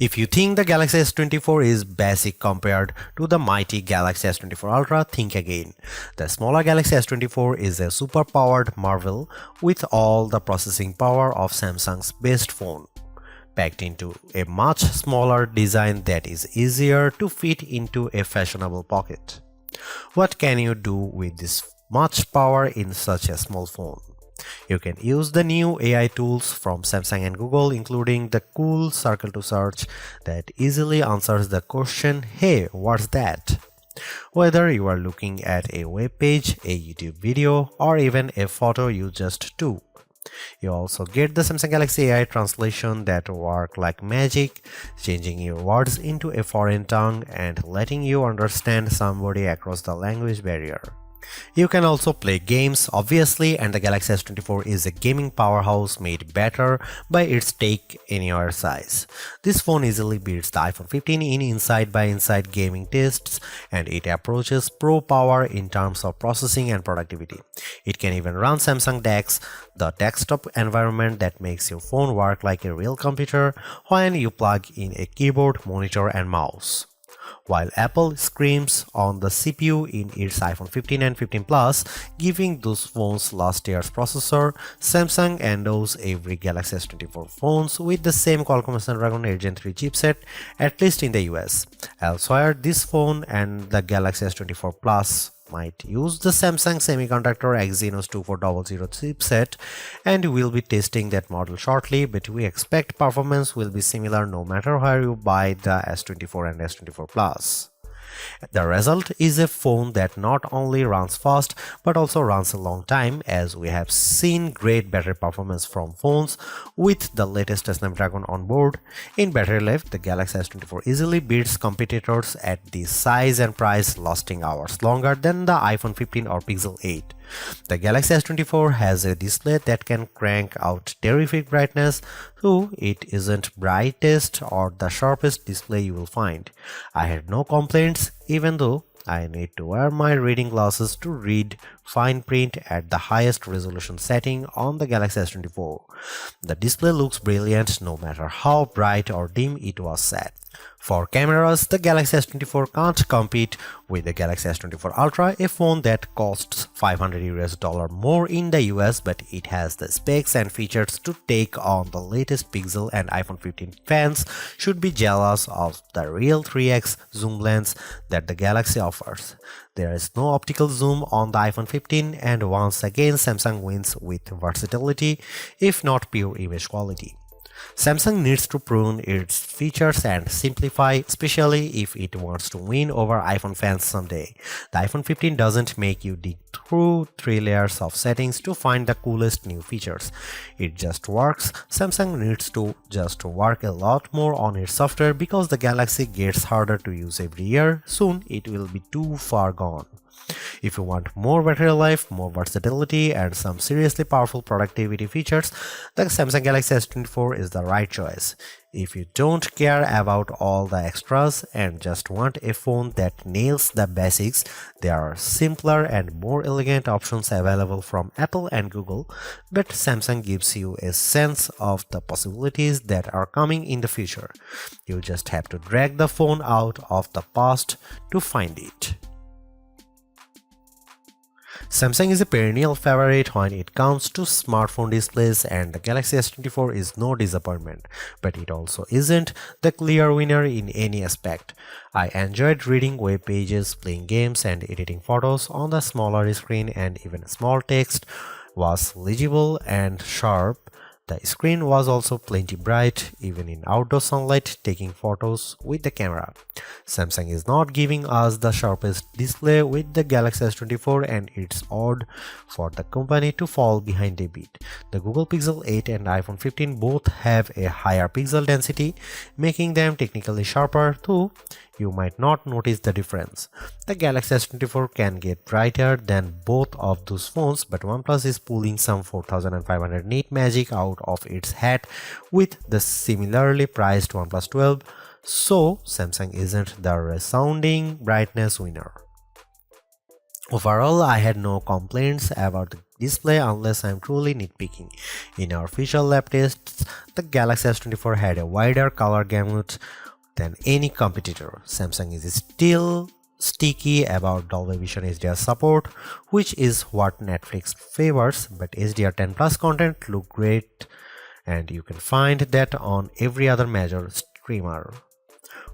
If you think the Galaxy S24 is basic compared to the mighty Galaxy S24 Ultra, think again. The smaller Galaxy S24 is a super-powered marvel with all the processing power of Samsung's best phone, packed into a much smaller design that is easier to fit into a fashionable pocket. What can you do with this much power in such a small phone? You can use the new AI tools from Samsung and Google, including the cool circle to search that easily answers the question, "Hey, what's that?" Whether you are looking at a web page, a YouTube video, or even a photo you just took. You also get the Samsung Galaxy AI translation that work like magic, changing your words into a foreign tongue and letting you understand somebody across the language barrier. You can also play games, obviously, and the Galaxy S24 is a gaming powerhouse made better by its take-anywhere size. This phone easily beats the iPhone 15 in inside-by-inside gaming tests, and it approaches pro power in terms of processing and productivity. It can even run Samsung DeX, the desktop environment that makes your phone work like a real computer when you plug in a keyboard, monitor, and mouse. While Apple screams on the CPU in its iPhone 15 and 15 Plus, giving those phones last year's processor, Samsung endows every Galaxy S24 phones with the same Qualcomm Snapdragon 8 Gen 3 chipset, at least in the US. Elsewhere, this phone and the Galaxy S24 Plus might use the Samsung Semiconductor Exynos 2400 chipset, and we'll be testing that model shortly, but we expect performance will be similar no matter where you buy the S24 and S24 Plus. The result is a phone that not only runs fast but also runs a long time, as we have seen great battery performance from phones with the latest Snapdragon on board. In battery life, the Galaxy S24 easily beats competitors at this size and price, lasting hours longer than the iPhone 15 or Pixel 8. The Galaxy S24 has a display that can crank out terrific brightness, though it isn't brightest or the sharpest display you will find. I had no complaints, even though I need to wear my reading glasses to read fine print at the highest resolution setting on the Galaxy S24. The display looks brilliant no matter how bright or dim it was set. For cameras, the Galaxy S24 can't compete with the Galaxy S24 Ultra, a phone that costs $500 more in the US, but it has the specs and features to take on the latest Pixel, and iPhone 15 fans should be jealous of the real 3x zoom lens that the Galaxy offers. There is no optical zoom on the iPhone 15, and once again Samsung wins with versatility, if not pure image quality. Samsung needs to prune its features and simplify, especially if it wants to win over iPhone fans someday. The iPhone 15 doesn't make you dig through 3 layers of settings to find the coolest new features. It just works. Samsung needs to just work a lot more on its software, because the Galaxy gets harder to use every year. Soon it will be too far gone. If you want more battery life, more versatility, and some seriously powerful productivity features, the Samsung Galaxy S24 is the right choice. If you don't care about all the extras and just want a phone that nails the basics, there are simpler and more elegant options available from Apple and Google, but Samsung gives you a sense of the possibilities that are coming in the future. You just have to drag the phone out of the past to find it. Samsung is a perennial favorite when it comes to smartphone displays, and the Galaxy S24 is no disappointment, but it also isn't the clear winner in any aspect. I enjoyed reading web pages, playing games, and editing photos on the smaller screen, and even small text was legible and sharp. The screen was also plenty bright, even in outdoor sunlight, taking photos with the camera. Samsung is not giving us the sharpest display with the Galaxy S24, and it's odd for the company to fall behind a bit. The Google Pixel 8 and iPhone 15 both have a higher pixel density, making them technically sharper, though you might not notice the difference. The Galaxy S24 can get brighter than both of those phones, but OnePlus is pulling some 4500 nit magic out of its hat with the similarly priced OnePlus 12, so Samsung isn't the resounding brightness winner. Overall, I had no complaints about display unless I'm truly nitpicking. In our official lab tests, the Galaxy S24 had a wider color gamut than any competitor. Samsung is still sticky about Dolby Vision HDR support, which is what Netflix favors, but HDR10 Plus content look great and you can find that on every other major streamer.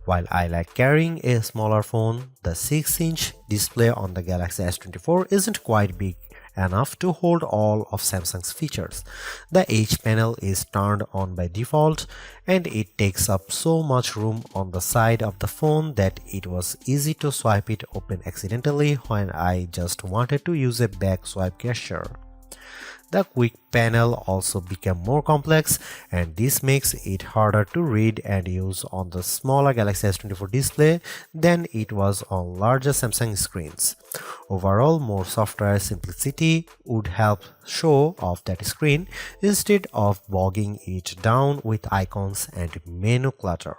While I like carrying a smaller phone, the 6-inch display on the Galaxy S24 isn't quite big enough to hold all of Samsung's features. The H panel is turned on by default and it takes up so much room on the side of the phone that it was easy to swipe it open accidentally when I just wanted to use a back swipe gesture. The quick panel also became more complex and this makes it harder to read and use on the smaller Galaxy S24 display than it was on larger Samsung screens. Overall, more software simplicity would help show off that screen instead of bogging it down with icons and menu clutter.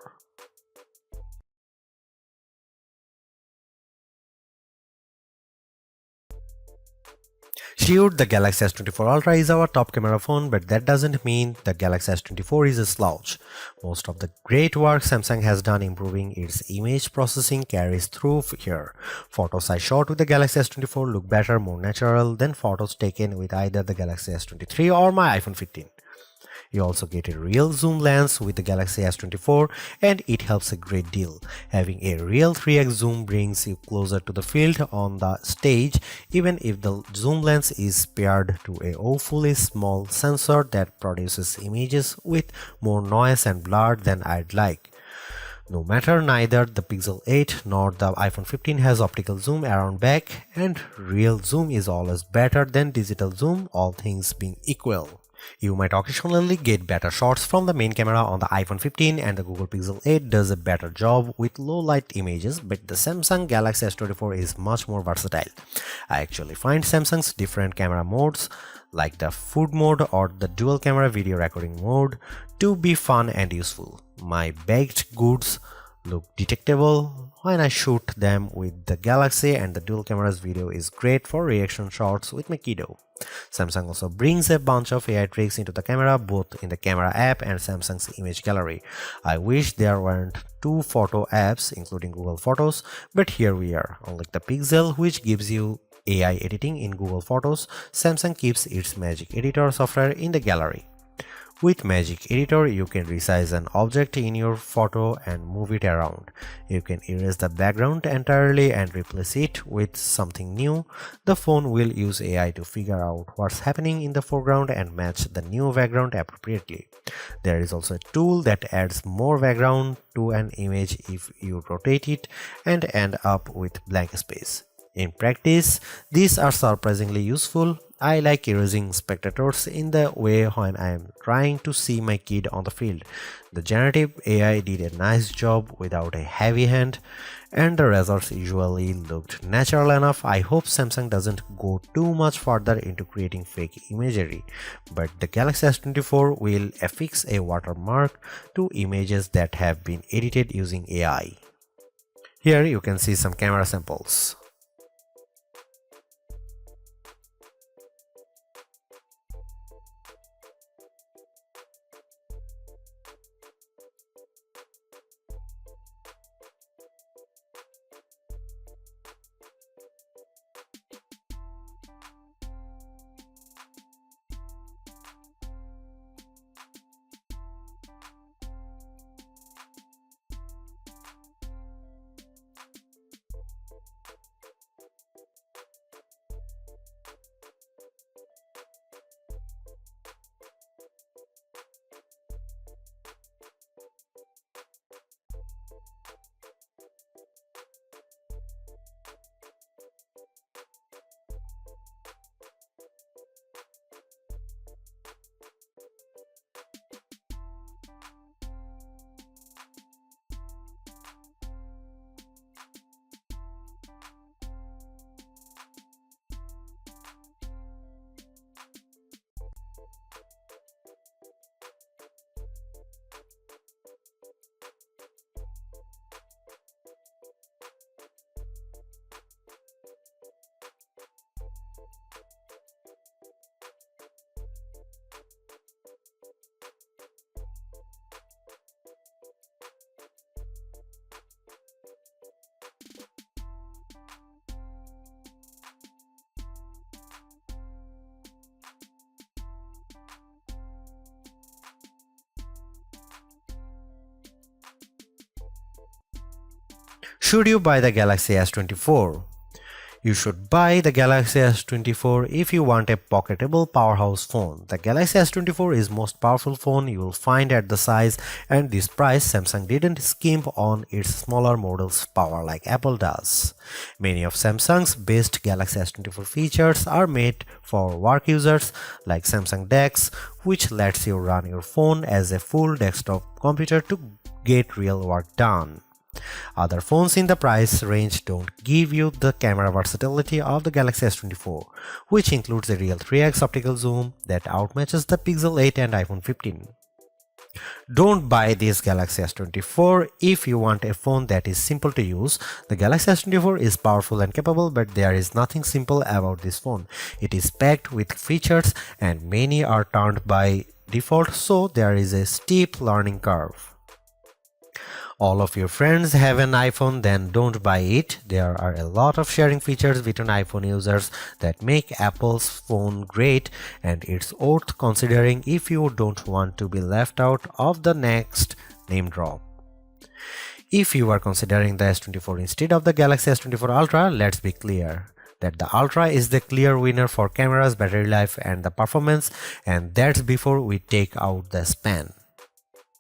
Sure, the Galaxy S24 Ultra is our top camera phone, but that doesn't mean the Galaxy S24 is a slouch. Most of the great work Samsung has done improving its image processing carries through here. Photos I shot with the Galaxy S24 look better, more natural than photos taken with either the Galaxy S23 or my iPhone 15. You also get a real zoom lens with the Galaxy S24 and it helps a great deal. Having a real 3x zoom brings you closer to the field on the stage even if the zoom lens is paired to a awfully small sensor that produces images with more noise and blur than I'd like. No matter, neither the Pixel 8 nor the iPhone 15 has optical zoom around back and real zoom is always better than digital zoom, all things being equal. You might occasionally get better shots from the main camera on the iPhone 15 and the Google Pixel 8 does a better job with low light images, but the Samsung Galaxy S24 is much more versatile. I actually find Samsung's different camera modes like the food mode or the dual camera video recording mode to be fun and useful. My baked goods look detectable when I shoot them with the Galaxy and the dual camera's video is great for reaction shots with my kiddo. Samsung also brings a bunch of AI tricks into the camera both in the camera app and Samsung's image gallery. I wish there weren't two photo apps including Google Photos, but here we are. Unlike the Pixel which gives you AI editing in Google Photos, Samsung keeps its Magic Editor software in the gallery. With Magic Editor, you can resize an object in your photo and move it around. You can erase the background entirely and replace it with something new. The phone will use AI to figure out what's happening in the foreground and match the new background appropriately. There is also a tool that adds more background to an image if you rotate it and end up with blank space. In practice, these are surprisingly useful. I like erasing spectators in the way when I am trying to see my kid on the field. The generative AI did a nice job without a heavy hand, and the results usually looked natural enough. I hope Samsung doesn't go too much further into creating fake imagery, but the Galaxy S24 will affix a watermark to images that have been edited using AI. Here you can see some camera samples. Should you buy the Galaxy S24? You should buy the Galaxy S24 if you want a pocketable powerhouse phone. The Galaxy S24 is most powerful phone you will find at the size and this price. Samsung didn't skimp on its smaller models' power like Apple does. Many of Samsung's best Galaxy S24 features are made for work users like Samsung DeX, which lets you run your phone as a full desktop computer to get real work done. Other phones in the price range don't give you the camera versatility of the Galaxy S24, which includes a real 3x optical zoom that outmatches the Pixel 8 and iPhone 15. Don't buy this Galaxy S24 if you want a phone that is simple to use. The Galaxy S24 is powerful and capable, but there is nothing simple about this phone. It is packed with features and many are turned by default, so there is a steep learning curve. All of your friends have an iPhone, then don't buy it. There are a lot of sharing features between iPhone users that make Apple's phone great, and it's worth considering if you don't want to be left out of the next name drop. If you are considering the S24 instead of the Galaxy S24 Ultra, let's be clear that the Ultra is the clear winner for cameras, battery life, and the performance, and that's before we take out the span.